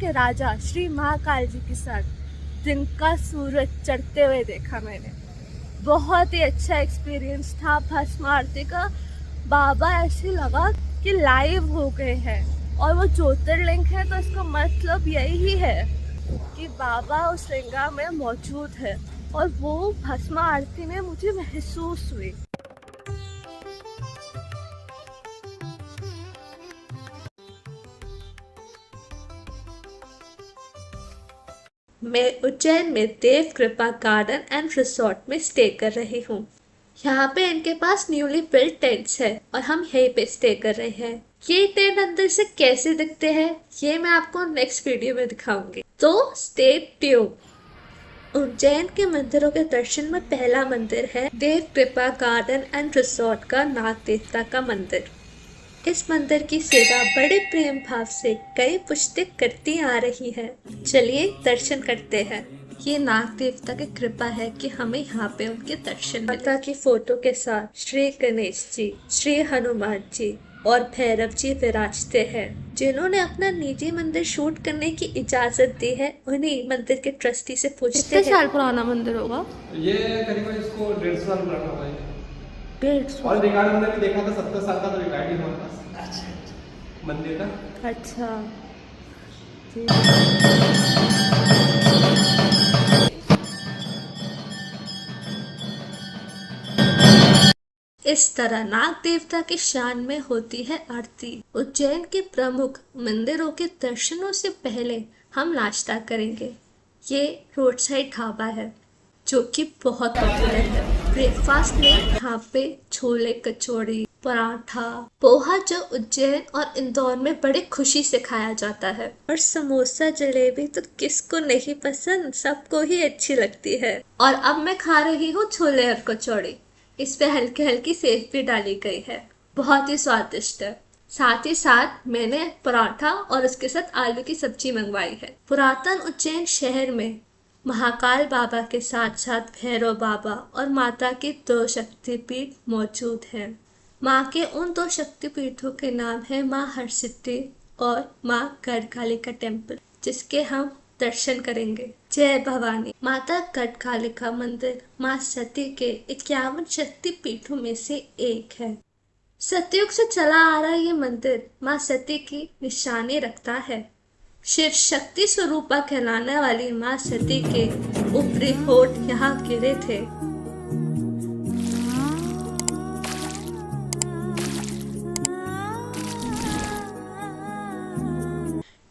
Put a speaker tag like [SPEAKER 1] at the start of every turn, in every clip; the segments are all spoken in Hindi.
[SPEAKER 1] के राजा श्री महाकाल जी के साथ दिन का सूरज चढ़ते हुए देखा मैंने। बहुत ही अच्छा एक्सपीरियंस था भस्म आरती का। बाबा ऐसे लगा कि लाइव हो गए हैं और वो ज्योतिर्लिंग है, तो इसका मतलब यही है कि बाबा उस लिंगा में मौजूद है और वो भस्म आरती में मुझे महसूस हुई। मैं उज्जैन में देव कृपा गार्डन एंड रिसोर्ट में स्टे कर रही हूँ। यहाँ पे इनके पास न्यूली बिल्ट टेंट्स है और हम यहीं पे स्टे कर रहे हैं। ये टेंट अंदर से कैसे दिखते हैं ये मैं आपको नेक्स्ट वीडियो में दिखाऊंगी, तो स्टे ट्यून। उज्जैन के मंदिरों के दर्शन में पहला मंदिर है देव कृपा गार्डन एंड रिसोर्ट का नाग देवता का मंदिर। इस मंदिर की सेवा बड़े प्रेम भाव से कई पुश्ते करती आ रही है। चलिए दर्शन करते हैं। ये नाग देवता की कृपा है कि हमें यहाँ पे उनके दर्शन माता की फोटो के साथ श्री गणेश जी, श्री हनुमान जी और भैरव जी विराजते हैं। जिन्होंने अपना निजी मंदिर शूट करने की इजाजत दी है उन्हीं मंदिर के ट्रस्टी से पूछते हैं। कितने साल पुराना मंदिर होगा ये?
[SPEAKER 2] करीबन इसको 150 साल पुराना होगा ये।
[SPEAKER 1] 150
[SPEAKER 2] और रिकॉर्ड हमने भी देखा था 70 साल का, तो रिकॉर्ड ही हमारे पास मंदिर का।
[SPEAKER 1] अच्छा इस तरह नाग देवता की शान में होती है आरती। उज्जैन के प्रमुख मंदिरों के दर्शनों से पहले हम नाश्ता करेंगे। ये रोड साइड ढाबा है जो कि बहुत पॉपुलर है। ब्रेकफास्ट में यहाँ पे छोले कचौड़ी, पराठा, पोहा जो उज्जैन और इंदौर में बड़े खुशी से खाया जाता है, और समोसा जलेबी तो किसको नहीं पसंद, सबको ही अच्छी लगती है। और अब मैं खा रही हूँ छोले और कचौड़ी। इस पे हल्की हल्की सेव भी डाली गई है, बहुत ही स्वादिष्ट है। साथ ही साथ मैंने पराठा और उसके साथ आलू की सब्जी मंगवाई है। पुरातन उज्जैन शहर में महाकाल बाबा के साथ साथ भैरव बाबा और माता के 2 शक्तिपीठ मौजूद हैं। माँ के उन 2 शक्तिपीठों के नाम है माँ हरसिद्धि और माँ गढ़कालिका टेम्पल, जिसके हम दर्शन करेंगे। जय भवानी। माता गढ़कालिका मंदिर माँ सती के 51 शक्तिपीठों में से एक है। सतयुग से चला आ रहा ये मंदिर माँ सती की निशानी रखता है। शिव शक्ति स्वरूपा कहलाने वाली माँ सती के ऊपरी होठ यहाँ गिरे थे।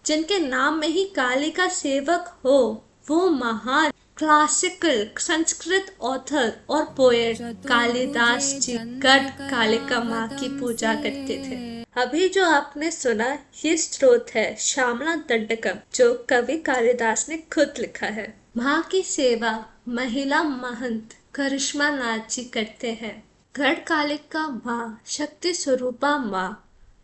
[SPEAKER 1] जिनके नाम में ही काली का सेवक हो, वो महान क्लासिकल संस्कृत ऑथर और पोएट कालिदास जी गढ़ कालिका माँ की पूजा करते थे। अभी जो आपने सुना ये स्रोत है श्यामला दंडकम, जो कवि कालिदास ने खुद लिखा है। माँ की सेवा महिला महंत करिश्मा नाथ जी करते हैं। गढ़ कालिका माँ शक्ति स्वरूपा माँ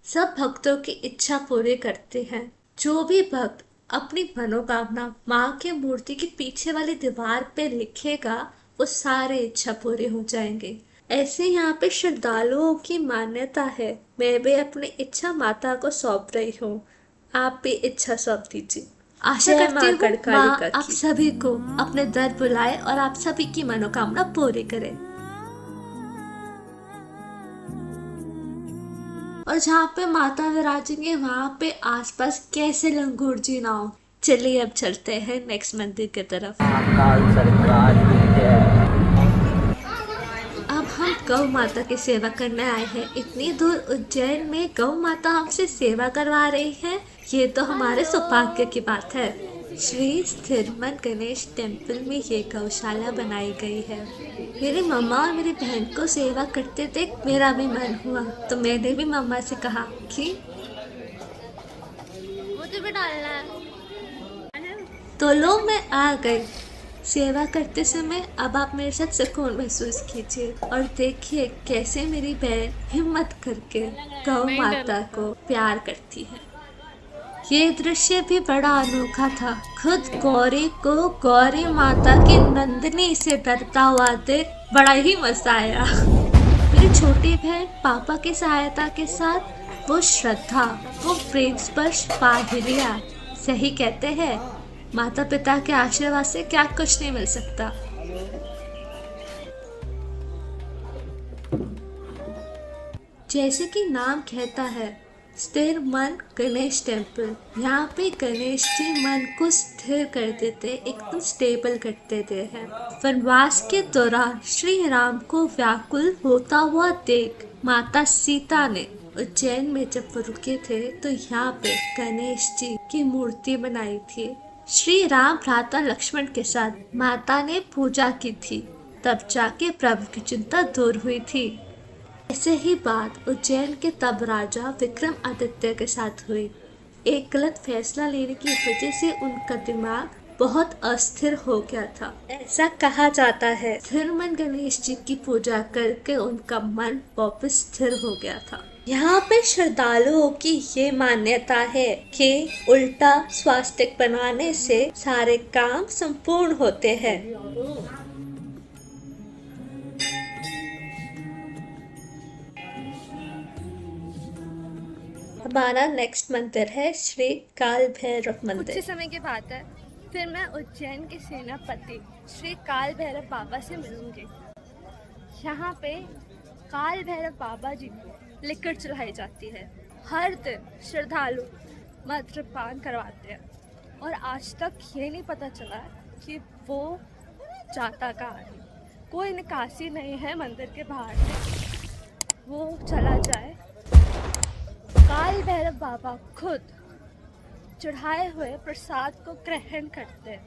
[SPEAKER 1] सब भक्तों की इच्छा पूरी करते हैं। जो भी भक्त अपनी मनोकामना माँ के मूर्ति के पीछे वाली दीवार पे लिखेगा वो सारे इच्छा पूरे हो जाएंगे। ऐसे यहाँ पे श्रद्धालुओं की मान्यता है। मैं भी अपनी इच्छा माता को सौंप रही हूँ, आप भी इच्छा सौंप दीजिए। आशा करती हूँ माँ आप सभी को अपने दर बुलाए और आप सभी की मनोकामना पूरी करे। और जहाँ पे माता विराजेंगे वहाँ पे आसपास कैसे लंगूर जी ना हो। चलिए अब चलते हैं नेक्स्ट मंदिर की तरफ। अब हम गौ माता की सेवा करने आए हैं। इतनी दूर उज्जैन में गौ माता हमसे सेवा करवा रही है, ये तो हमारे सौभाग्य की बात है। श्री स्थिरमन गणेश टेम्पल में ये गौशाला बनाई गई है। मेरी मम्मा और मेरी बहन को सेवा करते देख मेरा भी मन हुआ, तो मैंने भी मम्मा से कहा कि मुझे भी डालना है। तो लो मैं आ गई। सेवा करते समय अब आप मेरे साथ सुकून महसूस कीजिए और देखिए कैसे मेरी बहन हिम्मत करके गौ माता को प्यार करती है। ये दृश्य भी बड़ा अनोखा था। खुद गौरी को गौरी माता की नंदिनी से डरता हुआ देख बड़ा ही मजा आया। मेरी छोटी बहन पापा की सहायता के साथ वो श्रद्धा, वो प्रेम स्पर्श पा ही लिया। सही कहते हैं, माता पिता के आशीर्वाद से क्या कुछ नहीं मिल सकता। जैसे कि नाम कहता है, स्थिर मन गणेश टेम्पल। यहाँ पे गणेश जी मन को स्थिर कर देते, एकदम स्टेबल कर देते हैं। वनवास के दौरान श्री राम को व्याकुल होता हुआ देख माता सीता ने उज्जैन में जब वो रुके थे तो यहाँ पे गणेश जी की मूर्ति बनाई थी। श्री राम भ्राता लक्ष्मण के साथ माता ने पूजा की थी, तब जाके प्रभु की चिंता दूर हुई थी। ऐसे ही बात उज्जैन के तब राजा विक्रम आदित्य के साथ हुई। एक गलत फैसला लेने की वजह से उनका दिमाग बहुत अस्थिर हो गया था। ऐसा कहा जाता है स्थिर मन गणेश जी की पूजा करके उनका मन वापस स्थिर हो गया था। यहाँ पे श्रद्धालुओं की ये मान्यता है कि उल्टा स्वास्तिक बनाने से सारे काम संपूर्ण होते हैं। हमारा नेक्स्ट मंदिर है श्री काल भैरव मंदिर।
[SPEAKER 3] कुछ समय की बात है, फिर मैं उज्जैन के सेनापति श्री काल भैरव बाबा से मिलूंगी। यहाँ पे काल भैरव बाबा जी को लिकर चढ़ाई जाती है। हर दिन श्रद्धालु मद्यपान करवाते हैं और आज तक ये नहीं पता चला कि वो जाता कहाँ है। कोई निकासी नहीं है मंदिर के बाहर से, वो चला जाए। काल भैरव बाबा खुद चढ़ाए हुए प्रसाद को ग्रहण करते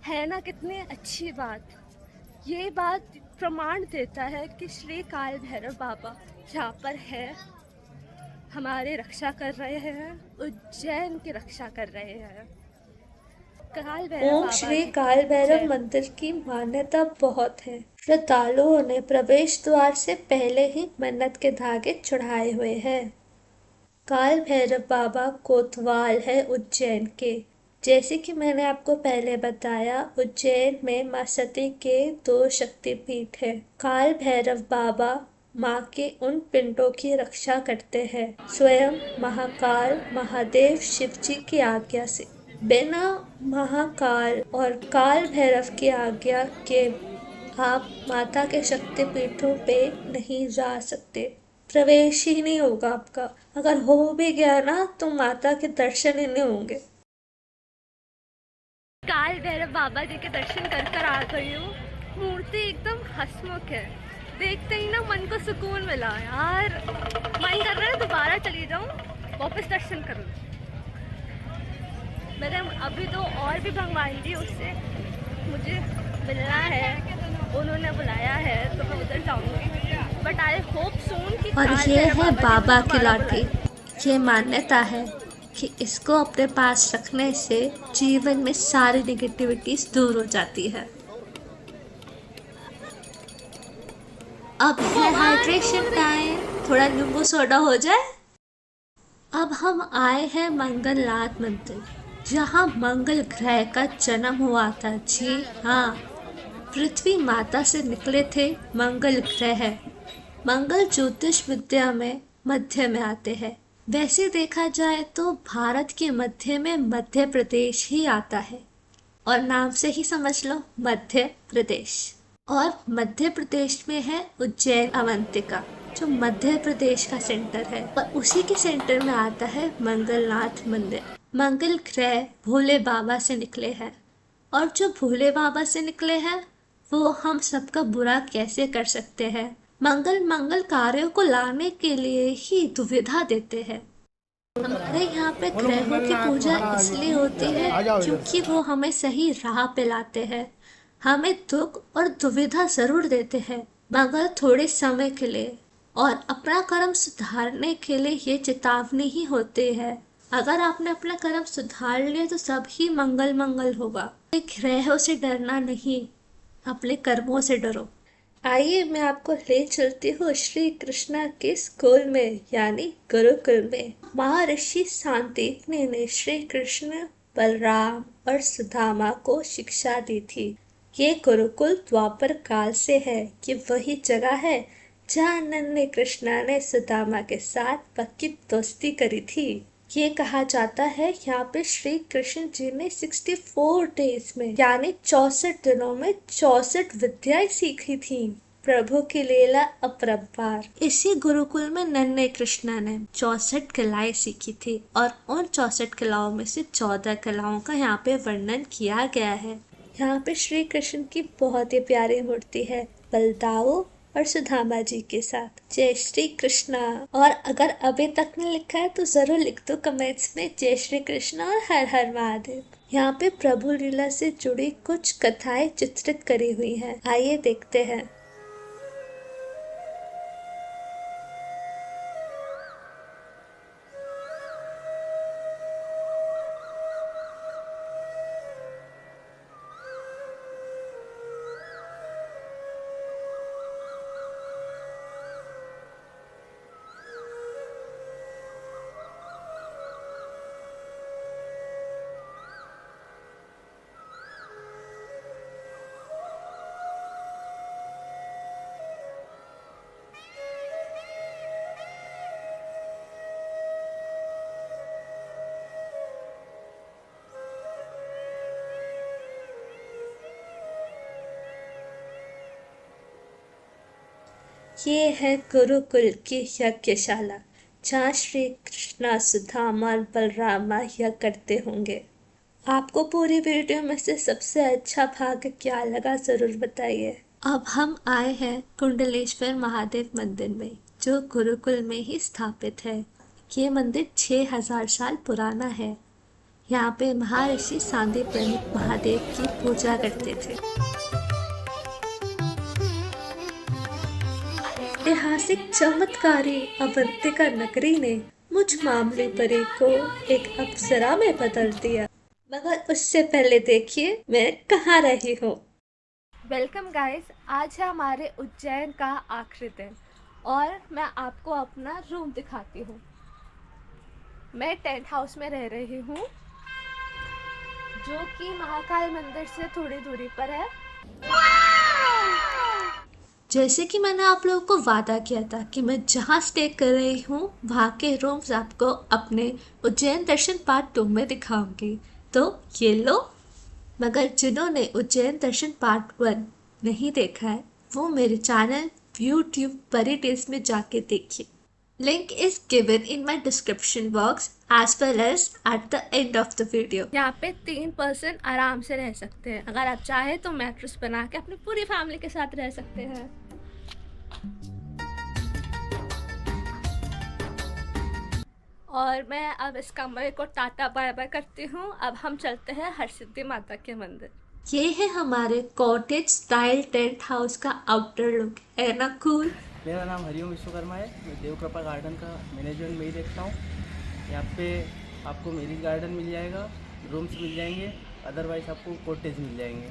[SPEAKER 3] है ना। कितनी अच्छी बात। ये बात प्रमाण देता है कि श्री काल भैरव बाबा यहाँ पर है, हमारी रक्षा कर रहे हैं, उज्जैन की रक्षा कर रहे हैं। काल भैरव
[SPEAKER 1] ओम श्री काल भैरव मंदिर की मान्यता बहुत है। श्रद्धालुओं ने प्रवेश द्वार से पहले ही मन्नत के धागे चढ़ाए हुए हैं। काल भैरव बाबा कोतवाल है उज्जैन के। जैसे कि मैंने आपको पहले बताया, उज्जैन में मां सती के 2 शक्तिपीठ है। काल भैरव बाबा माँ के उन पिंडों की रक्षा करते हैं स्वयं महाकाल महादेव शिव जी की आज्ञा से। बिना महाकाल और काल भैरव की आज्ञा के आप माता के शक्तिपीठों पे नहीं जा सकते, प्रवेश ही नहीं होगा आपका। अगर हो भी गया ना तो माता के दर्शन ही नहीं होंगे।
[SPEAKER 3] काल भैरव बाबा जी के दर्शन कर आ गई हूँ। मूर्ति एकदम हंसमुख है, देखते ही ना मन को सुकून मिला यार। मन कर रहा है दोबारा चली जाऊँ, वापस दर्शन करूँ। मैंने अभी तो और भी भगवान जी उससे मुझे मिलना है, उन्होंने बुलाया है तो मैं उधर जाऊंगी। बट आई होप सून कि
[SPEAKER 1] और ये है बाबा की लाठी। ये मान्यता है कि इसको अपने पास रखने से जीवन में सारी नेगेटिविटीज दूर हो जाती है। अब है हाइड्रेशन टाइम, थोड़ा नींबू सोडा हो जाए। अब हम आए हैं मंगलनाथ मंदिर, जहाँ मंगल ग्रह का जन्म हुआ था। जी हाँ, पृथ्वी माता से निकले थे मंगल ग्रह। मंगल ज्योतिष विद्या में मध्य में आते हैं। वैसे देखा जाए तो भारत के मध्य में मध्य प्रदेश ही आता है, और नाम से ही समझ लो मध्य प्रदेश। और मध्य प्रदेश में है उज्जैन अवंतिका, जो मध्य प्रदेश का सेंटर है, और उसी के सेंटर में आता है मंगलनाथ मंदिर। मंगल ग्रह भोले बाबा से निकले हैं, और जो भोले बाबा से निकले हैं वो हम सबका बुरा कैसे कर सकते हैं। मंगल कार्यों को लाने के लिए ही दुविधा देते हैं। हमारे यहाँ पे ग्रहों की पूजा इसलिए होती है क्योंकि वो हमें सही राह पे लाते हैं, हमें दुख और दुविधा जरूर देते हैं, मगर थोड़े समय के लिए, और अपना कर्म सुधारने के लिए ये चेतावनी ही होते हैं। अगर आपने अपना कर्म सुधार लिया तो सब ही मंगल होगा। ग्रहों से डरना नहीं, अपने कर्मों से डरो। आइए मैं आपको ले चलती हूँ श्री कृष्णा के स्कूल में, यानी गुरुकुल में। महर्षि सांदीपनि ने श्री कृष्ण, बलराम और सुदामा को शिक्षा दी थी। ये गुरुकुल द्वापर काल से है। ये वही जगह है जहाँ नन्हे कृष्णा ने सुदामा के साथ पक्की दोस्ती करी थी। ये कहा जाता है यहाँ पे श्री कृष्ण जी ने 64 डेज में यानी 64 दिनों में 64 विद्याएं सीखी थी। प्रभु की लीला अपरंपार। इसी गुरुकुल में नन्हे कृष्णा ने 64 कलाएं सीखी थी और उन 64 कलाओं में से 14 कलाओं का यहाँ पे वर्णन किया गया है। यहाँ पे श्री कृष्ण की बहुत ही प्यारी मूर्ति है बलदाऊ और सुदामा जी के साथ। जय श्री कृष्णा। और अगर अभी तक नहीं लिखा है तो जरूर लिख दो कमेंट्स में जय श्री कृष्णा और हर हर महादेव। यहाँ पे प्रभु लीला से जुड़ी कुछ कथाएं चित्रित करी हुई हैं। आइए देखते हैं। ये है गुरुकुल की यज्ञशाला जहाँ श्री कृष्णा सुदामा और बलरामा यज्ञ करते होंगे। आपको पूरी वीडियो में से सबसे अच्छा भाग क्या लगा जरूर बताइए। अब हम आए हैं कुंडलेश्वर महादेव मंदिर में जो गुरुकुल में ही स्थापित है। ये मंदिर 6000 साल पुराना है। यहाँ पे महर्षि सांदीपनि महादेव की पूजा करते थे। ऐतिहासिक चमत्कारी अवंतिका नगरी ने मुझ मामूली परी को एक अप्सरा में बदल दिया। मगर उससे पहले देखिए मैं कहाँ रही हूँ।
[SPEAKER 3] वेलकम गाइस, आज है हमारे उज्जैन का आखिरी दिन और मैं आपको अपना रूम दिखाती हूँ। मैं टेंट हाउस में रह रही हूँ जो कि महाकाल मंदिर से थोड़ी दूरी पर है।
[SPEAKER 1] जैसे कि मैंने आप लोगों को वादा किया था कि मैं जहाँ स्टे कर रही हूँ वहाँ के रूम्स आपको अपने उज्जैन दर्शन पार्ट 2 में दिखाऊंगी, तो ये लो। मगर जिन्होंने उज्जैन दर्शन पार्ट 1 नहीं देखा है वो मेरे चैनल YouTube परी डेज में जाके देखिए। Link is given in my description box as well as at the end of the video.
[SPEAKER 3] यहाँ पे 3 पर्सन आराम से रह सकते हैं। अगर आप चाहे तो मैट्रेस बना के अपनी पूरी फैमिली के साथ रह सकते हैं। और मैं अब इस कमरे को टाटा बाय बाय करती हूँ। अब हम चलते हैं हरसिद्धि माता के मंदिर।
[SPEAKER 1] ये है हमारे कॉटेज स्टाइल टेंट हाउस का आउटर लुक, है ना कूल।
[SPEAKER 2] मेरा नाम हरिओम विश्वकर्मा है। मैं देवकृपा गार्डन का मैनेजमेंट में ही देखता हूँ। यहाँ पे आपको मैरिज गार्डन मिल जाएगा, रूम्स मिल जाएंगे, अदरवाइज आपको कॉटेज मिल जाएंगे।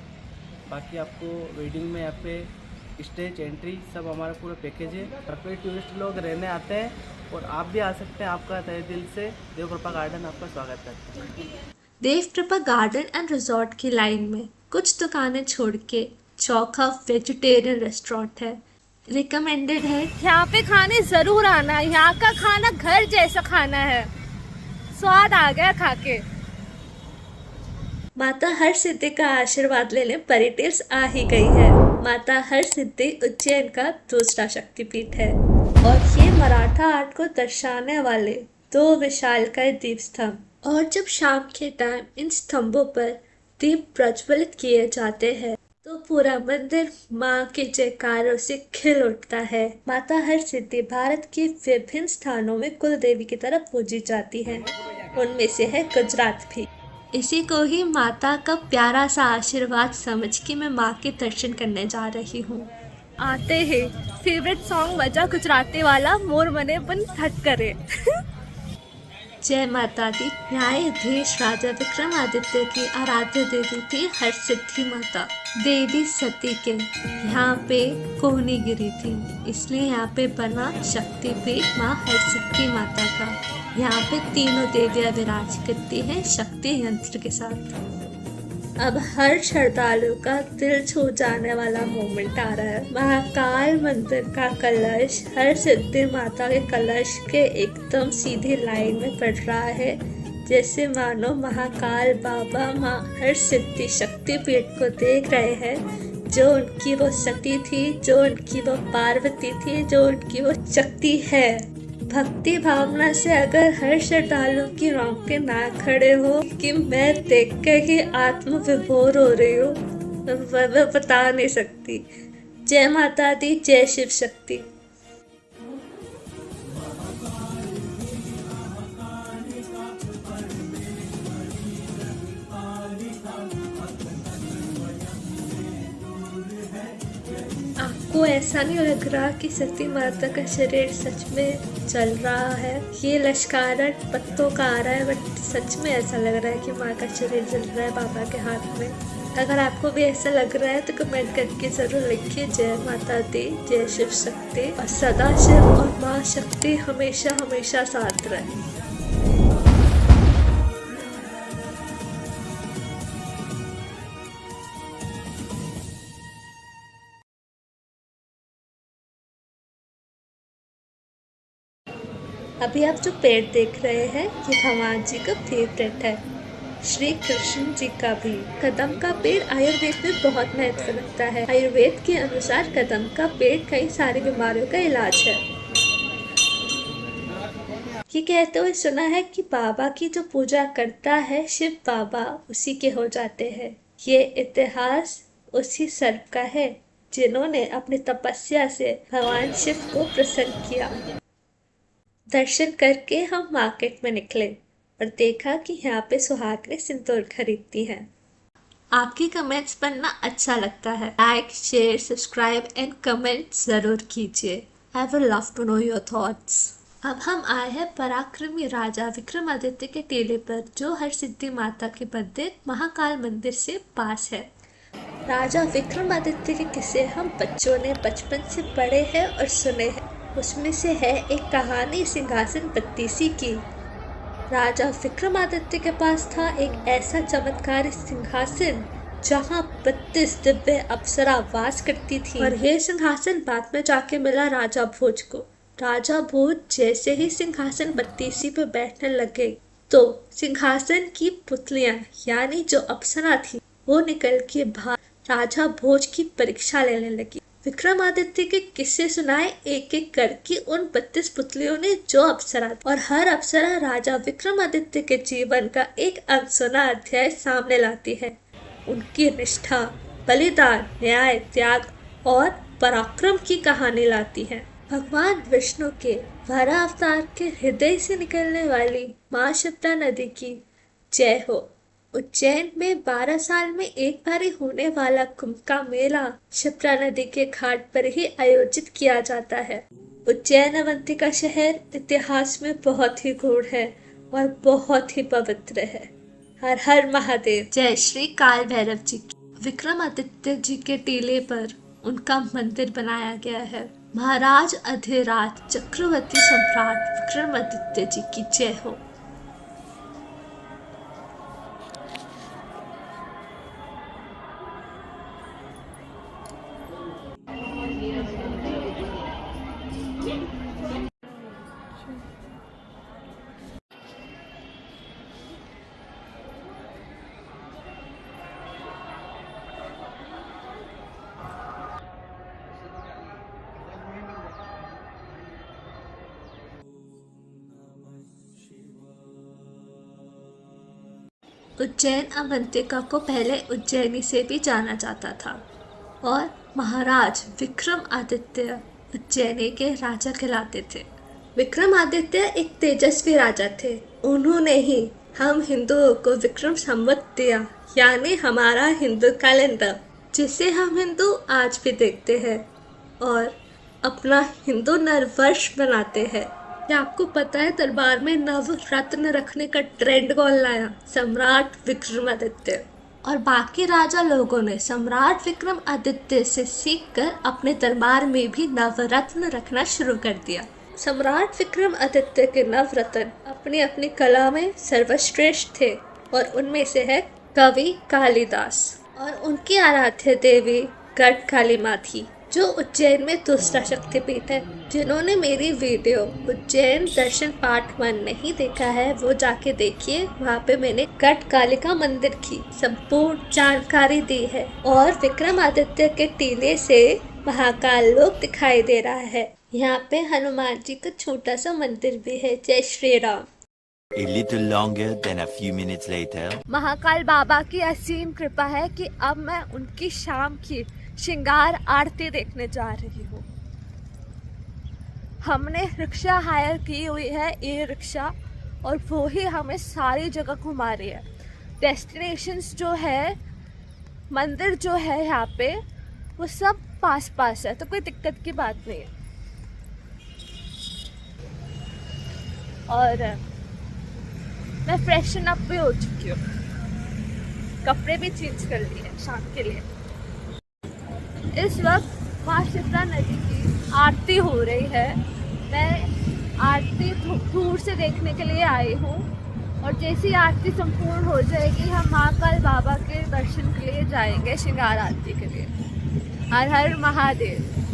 [SPEAKER 2] बाकी आपको वेडिंग में यहाँ पे स्टेज एंट्री सब हमारा पूरा पैकेज है। यहाँ पे टूरिस्ट लोग रहने आते हैं और आप भी आ सकते हैं। आपका तहे दिल से देवकृपा गार्डन आपका स्वागत करता है।
[SPEAKER 1] देवकृपा गार्डन एंड रिजॉर्ट की लाइन में कुछ दुकानें छोड़ के चौका वेजिटेरियन रेस्टोरेंट है, रिकमेंडेड है।
[SPEAKER 3] यहाँ पे खाने जरूर आना। यहाँ का खाना घर जैसा खाना है, स्वाद आ गया खा के।
[SPEAKER 1] माता हरसिद्धि का आशीर्वाद लेने परी टेल्स आ ही गई है। माता हरसिद्धि उज्जैन का दूसरा शक्तिपीठ है और ये मराठा आर्ट को दर्शाने वाले 2 विशालकाय दीप स्तंभ। और जब शाम के टाइम इन स्तंभों पर दीप प्रज्वलित किए जाते हैं तो पूरा मंदिर माँ के जयकारों से खिल उठता है। माता हरसिद्धि भारत के विभिन्न स्थानों में कुल देवी की तरह पूजी जाती है, उनमें से है गुजरात भी। इसी को ही माता का प्यारा सा आशीर्वाद समझ के मैं माँ के दर्शन करने जा रही हूँ।
[SPEAKER 3] आते ही फेवरेट सॉन्ग बजा गुजराती वाला, मोर मने बन थट करे।
[SPEAKER 1] जय माता दी। न्यायाधीश राजा विक्रमादित्य की आराध्य देवी थी हरसिद्धि माता। देवी सती के यहाँ पे कोहनी गिरी थी, इसलिए यहाँ पे बना शक्तिपीठ माँ हरसिद्धि माता का। यहाँ पे तीनों देवियां विराज करती हैं शक्ति यंत्र के साथ। अब हर श्रद्धालु का दिल छू जाने वाला मोमेंट आ रहा है। महाकाल मंदिर का कलश हर सिद्धि माता के कलश के एकदम सीधी लाइन में पड़ रहा है, जैसे मानो महाकाल बाबा माँ हर सिद्धि शक्ति पीठ को देख रहे हैं, जो उनकी वो सती थी, जो उनकी वो पार्वती थी, जो उनकी वो शक्ति है। भक्ति भावना से अगर हर श्रद्धालु की रोंगटे ना खड़े हो कि मैं देख कर ही आत्म विभोर हो रही हूँ, मैं बता नहीं सकती। जय माता दी, जय शिव शक्ति। आपको ऐसा नहीं लग रहा कि सती माता का शरीर सच में चल रहा है? ये लश्कारा पत्तों का आ रहा है, बट सच में ऐसा लग रहा है कि माँ का शरीर चल रहा है बाबा के हाथ में। अगर आपको भी ऐसा लग रहा है तो कमेंट करके जरूर लिखिए। जय माता दी, जय शिव शक्ति, और सदा शिव और माँ शक्ति हमेशा हमेशा साथ रहे। अभी आप जो पेड़ देख रहे हैं ये भगवान जी का फेवरेट है, श्री कृष्ण जी का भी। कदम का पेड़ आयुर्वेद में बहुत महत्व रखता है। आयुर्वेद के अनुसार कदम का पेड़ कई सारी बीमारियों का इलाज है। ये कहते हुए सुना है कि बाबा की जो पूजा करता है शिव बाबा, उसी के हो जाते हैं। ये इतिहास उसी सर्प का है जिन्होंने अपनी तपस्या से भगवान शिव को प्रसन्न किया। दर्शन करके हम मार्केट में निकले और देखा कि यहाँ पे सुहागनें सिंदूर खरीदती हैं। आपकी कमेंट्स पढ़ना अच्छा लगता है। Like, share, subscribe and comment जरूर कीजिए। I will love to know your thoughts. अब हम आए हैं पराक्रमी राजा विक्रमादित्य के टीले पर, जो हर सिद्धि माता के मंदिर महाकाल मंदिर से पास है। राजा विक्रमादित्य के किस्से हम बच्चों ने बचपन से पढ़े हैं और सुने हैं। उसमें से है एक कहानी सिंहासन बत्तीसी की। राजा विक्रमादित्य के पास था एक ऐसा चमत्कारी सिंहासन जहां 32 दिव्य अप्सरा वास करती थी। और यह सिंहासन बाद में जाके मिला राजा भोज को। राजा भोज जैसे ही सिंहासन बत्तीसी पे बैठने लगे तो सिंहासन की पुतलियां यानी जो अप्सरा थी वो निकल के बाहर राजा भोज की परीक्षा लेने लगी। विक्रमादित्य के किस्से सुनाए एक एक करके उन 32 पुतलियों ने जो अप्सरा, और हर अप्सरा राजा विक्रमादित्य के जीवन का एक अनसुना अध्याय सामने लाती है। उनकी निष्ठा, बलिदान, न्याय, त्याग और पराक्रम की कहानी लाती है। भगवान विष्णु के वराह अवतार के हृदय से निकलने वाली माँ शिप्रा नदी की जय हो। उज्जैन में 12 साल में एक बार होने वाला कुंभ का मेला शिप्रा नदी के घाट पर ही आयोजित किया जाता है। उज्जैन अवंती का शहर इतिहास में बहुत ही गूढ़ है और बहुत ही पवित्र है। हर हर महादेव। जय श्री काल भैरव जी की। विक्रमादित्य जी के टीले पर उनका मंदिर बनाया गया है। महाराज अधिराज चक्रवर्ती सम्राट विक्रमादित्य जी की जय हो। उज्जैन अवंतिका को पहले उज्जैनी से भी जाना जाता था और महाराज विक्रमादित्य उज्जैनी के राजा कहलाते थे। विक्रमादित्य एक तेजस्वी राजा थे। उन्होंने ही हम हिंदुओं को विक्रम संवत दिया, यानी हमारा हिंदू कैलेंडर, जिसे हम हिंदू आज भी देखते हैं और अपना हिंदू नववर्ष बनाते हैं। क्या आपको पता है दरबार में नवरत्न रखने का ट्रेंड कौन लाया? सम्राट विक्रमादित्य। और बाकी राजा लोगों ने सम्राट विक्रमादित्य से सीखकर अपने दरबार में भी नवरत्न रखना शुरू कर दिया। सम्राट विक्रमादित्य के नवरत्न अपनी अपनी कला में सर्वश्रेष्ठ थे और उनमें से है कवि कालिदास और उनकी आराध्य देवी गढ़ काली माँ थी, जो उज्जैन में दूसरा शक्तिपीठ है। जिन्होंने मेरी वीडियो उज्जैन दर्शन पार्ट 1 नहीं देखा है, वो जाके देखिए। वहाँ पे मैंने गढ़ कालिका मंदिर की संपूर्ण जानकारी दी है और विक्रमादित्य के टीले से महाकाल लोक दिखाई दे रहा है। यहाँ पे हनुमान जी का छोटा सा मंदिर भी है। जय Shri Ram.
[SPEAKER 4] A little longer than a few minutes later.
[SPEAKER 3] Mahakal बाबा की असीम कृपा है कि अब मैं उनकी शाम की श्रृंगार आरती देखने जा रही हूँ। हमने रिक्शा हायर की हुई है, ई रिक्शा, और वो ही हमें सारी जगह घुमा रही है। डेस्टिनेशंस जो है, मंदिर जो है यहाँ पे, वो सब पास पास है, तो कोई दिक्कत की बात नहीं है। और मैं फ्रेशन अप भी हो चुकी हूँ, कपड़े भी चेंज कर लिए शाम के लिए। इस वक्त माँ शीतला नदी की आरती हो रही है। मैं आरती दूर से देखने के लिए आई हूँ, और जैसी आरती संपूर्ण हो जाएगी हम महाकाल बाबा के दर्शन के लिए जाएंगे, श्रृंगार आरती के लिए। हर हर महादेव।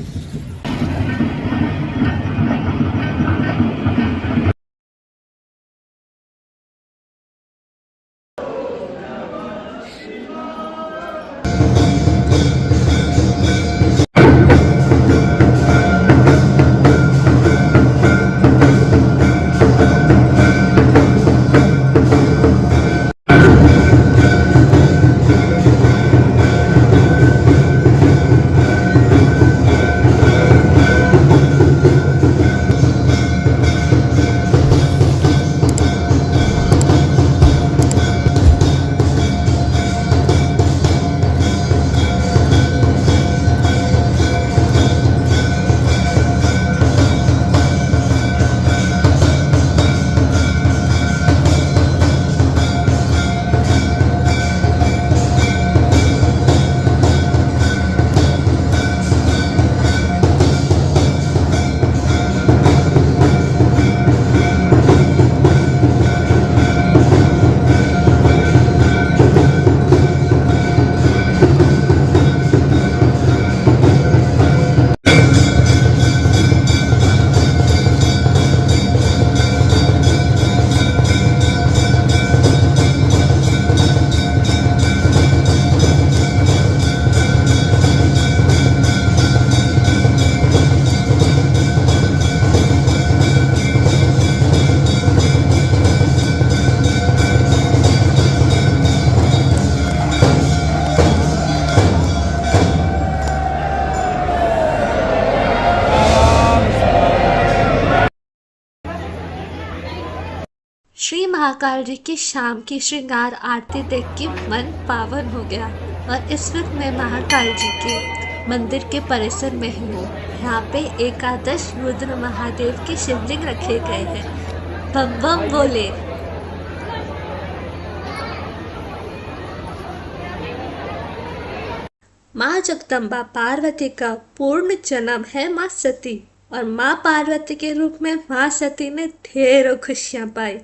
[SPEAKER 1] श्री महाकाल जी की शाम की श्रृंगार आरती देख के मन पावन हो गया। और इस वक्त मैं महाकाल जी के मंदिर के परिसर में हूँ। यहाँ पे एकादश रुद्र महादेव के शिवलिंग रखे गए हैं। बम बम बोले। माँ जगदम्बा पार्वती का पूर्ण जन्म है माँ सती, और माँ पार्वती के रूप में माँ सती ने ढेरों खुशियाँ पाई।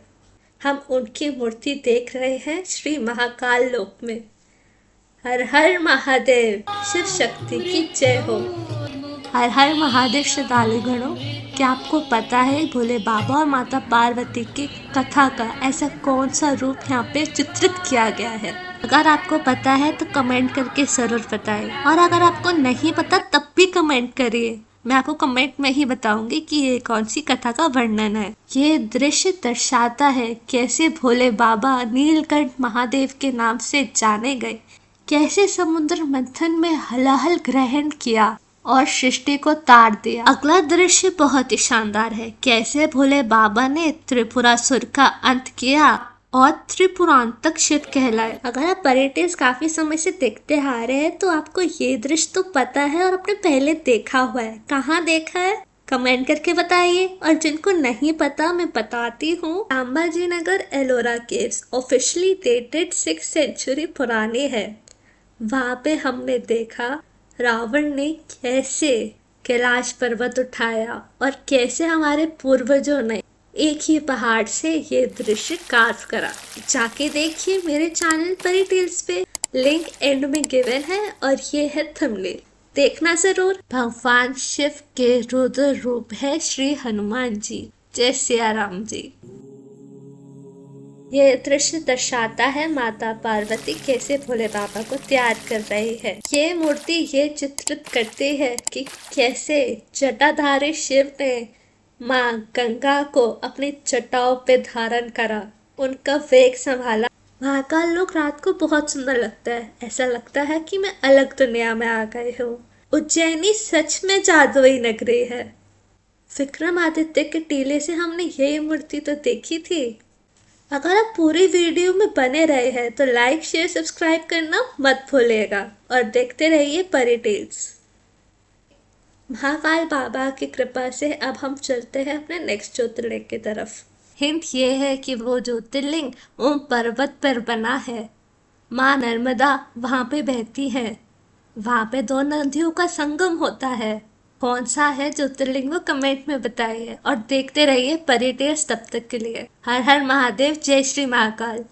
[SPEAKER 1] हम उनकी मूर्ति देख रहे हैं श्री महाकाल लोक में। हर हर महादेव, शिव शक्ति की जय हो। हर हर महादेव श्रद्धालुगणों, क्या आपको पता है भोले बाबा और माता पार्वती की कथा का ऐसा कौन सा रूप यहाँ पे चित्रित किया गया है? अगर आपको पता है तो कमेंट करके जरूर बताएं, और अगर आपको नहीं पता तब भी कमेंट करिए। मैं आपको कमेंट में ही बताऊंगी कि ये कौन सी कथा का वर्णन है। ये दृश्य दर्शाता है कैसे भोले बाबा नीलकंठ महादेव के नाम से जाने गए, कैसे समुद्र मंथन में हलाहल ग्रहण किया और सृष्टि को ताड़ दिया। अगला दृश्य बहुत ही शानदार है, कैसे भोले बाबा ने त्रिपुरासुर का अंत किया और त्रिपुरांतक शिव कहलाए। अगर आप परेटेस काफी समय से देखते आ रहे हैं तो आपको ये दृश्य तो पता है और आपने पहले देखा हुआ है। कहाँ देखा है कमेंट करके बताइए, और जिनको नहीं पता मैं बताती हूँ। Ambaji Nagar Ellora caves officially dated 6th century पुरानी है। वहाँ पे हमने देखा रावण ने कैसे कैलाश पर्वत उठाया और कैसे हमारे पूर्वजों ने एक ही पहाड़ से ये दृश्य कार्व करा। जाके देखिए मेरे चैनल परी टेल्स पे, लिंक एंड में गिवन है और ये है थंबनेल, देखना जरूर। भगवान शिव के रुद्र रूप है श्री हनुमान जी। जय सिया राम जी। ये दृश्य दर्शाता है माता पार्वती कैसे भोले बाबा को तैयार कर रही है। ये मूर्ति ये चित्रित करती है कि कैसे जटाधारी शिव ने माँ गंगा को अपनी जटाओं पे धारण करा, उनका वेग संभाला। महाकाल लोक रात को बहुत सुंदर लगता है, ऐसा लगता है कि मैं अलग दुनिया में आ गई हूँ। उज्जैनी सच में जादुई नगरी है। विक्रमादित्य के टीले से हमने यही मूर्ति तो देखी थी। अगर आप पूरी वीडियो में बने रहे हैं तो लाइक शेयर सब्सक्राइब करना मत भूलिएगा और देखते रहिए परी टेल्स। महाकाल बाबा की कृपा से अब हम चलते हैं अपने नेक्स्ट ज्योतिर्लिंग की तरफ। हिंट ये है कि वो ज्योतिर्लिंग ओम पर्वत पर बना है। माँ नर्मदा वहाँ पे बहती है, वहाँ पे दो नदियों का संगम होता है। कौन सा है ज्योतिर्लिंग वो कमेंट में बताइए और देखते रहिए परी टेल्स। तब तक के लिए हर हर महादेव, जय श्री महाकाल।